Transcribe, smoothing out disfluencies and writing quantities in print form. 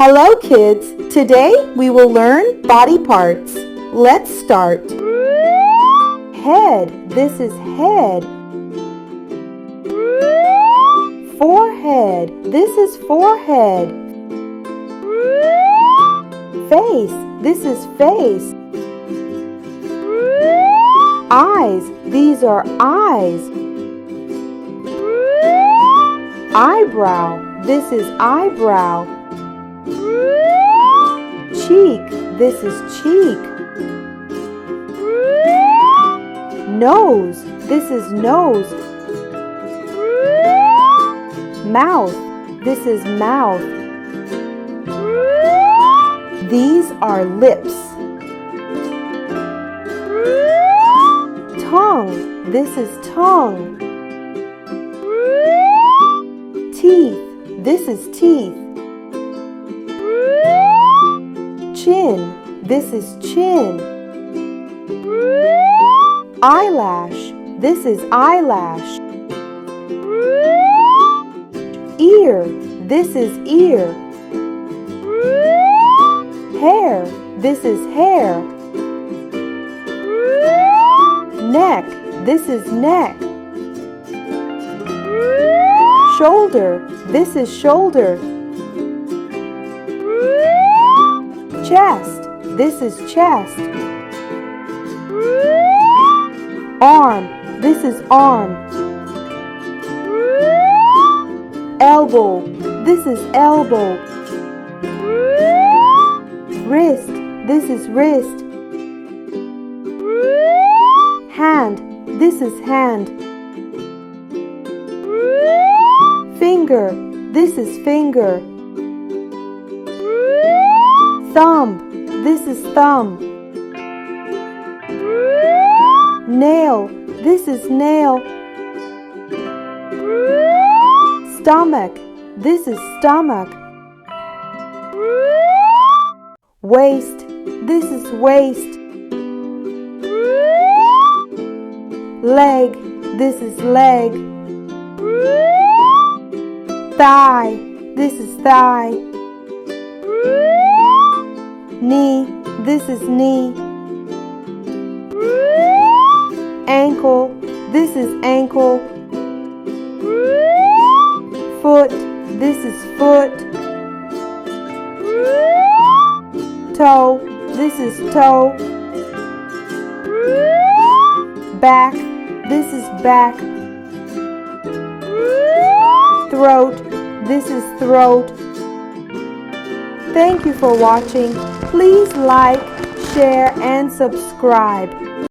Hello kids! Today we will learn body parts. Let's start. Head, this is head. Forehead, this is forehead. Face, this is face. Eyes, these are eyes. Eyebrow, this is eyebrow. Cheek, this is cheek. Nose, this is nose. Mouth, this is mouth. These are lips. Tongue, this is tongue. Teeth, this is teeth. Chin, this is chin. Eyelash, this is eyelash. Ear, this is ear. Hair, this is hair. Neck, this is neck. Shoulder, this is shoulder. Chest, this is chest. Arm, this is arm. Elbow, this is elbow. Wrist, this is wrist. Hand, this is hand. Finger, this is finger. Thumb, this is thumb. Nail, this is nail. Stomach, this is stomach. Waist, this is waist. Leg, this is leg. Thigh, this is thigh. Knee, this is knee. Ankle, this is ankle. Foot, this is foot. Toe, this is toe. Back, this is back. Throat, this is throat. Thank you for watching. Please like, share, and subscribe.